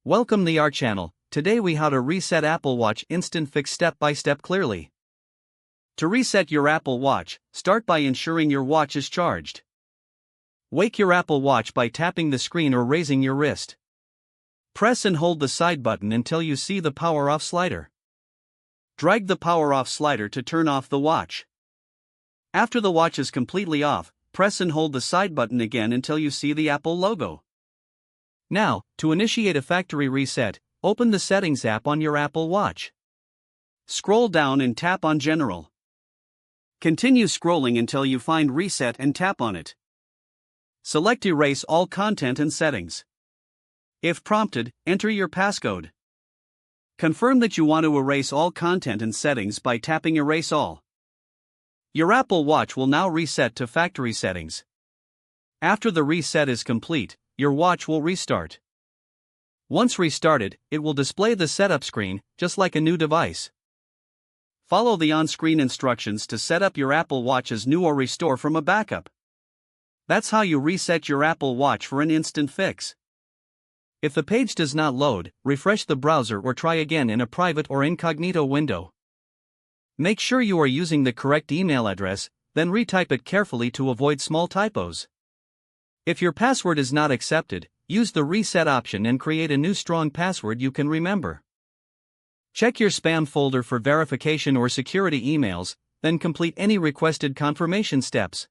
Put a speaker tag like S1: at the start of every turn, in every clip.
S1: Welcome to our channel. Today we how to reset Apple Watch Instant Fix step by step clearly. To reset your Apple Watch, start by ensuring your watch is charged. Wake your Apple Watch by tapping the screen or raising your wrist. Press and hold the side button until you see the power off slider. Drag the power off slider to turn off the watch. After the watch is completely off, press and hold the side button again until you see the Apple logo. Now, to initiate a factory reset, open the Settings app on your Apple Watch. Scroll down and tap on General. Continue scrolling until you find Reset and tap on it. Select Erase all content and settings. If prompted, enter your passcode. Confirm that you want to erase all content and settings by tapping Erase All. Your Apple Watch will now reset to factory settings. After the reset is complete, your watch will restart. Once restarted, it will display the setup screen, just like a new device. Follow the on-screen instructions to set up your Apple Watch as new or restore from a backup. That's how you reset your Apple Watch for an instant fix. If the page does not load, refresh the browser or try again in a private or incognito window. Make sure you are using the correct email address, then retype it carefully to avoid small typos. If your password is not accepted, use the reset option and create a new strong password you can remember. Check your spam folder for verification or security emails, then complete any requested confirmation steps.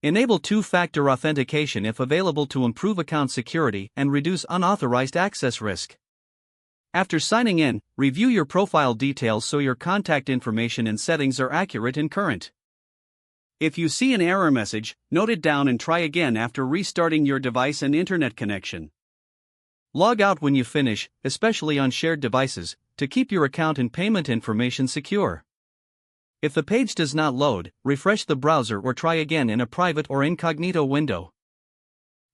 S1: Enable two-factor authentication if available to improve account security and reduce unauthorized access risk. After signing in, review your profile details so your contact information and settings are accurate and current. If you see an error message, note it down and try again after restarting your device and internet connection. Log out when you finish, especially on shared devices, to keep your account and payment information secure. If the page does not load, refresh the browser or try again in a private or incognito window.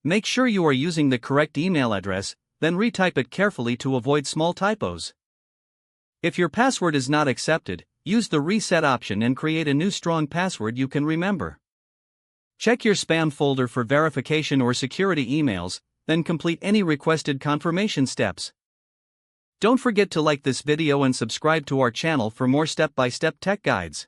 S1: Make sure you are using the correct email address, then retype it carefully to avoid small typos. If your password is not accepted, use the reset option and create a new strong password you can remember. Check your spam folder for verification or security emails, then complete any requested confirmation steps. Don't forget to like this video and subscribe to our channel for more step-by-step tech guides.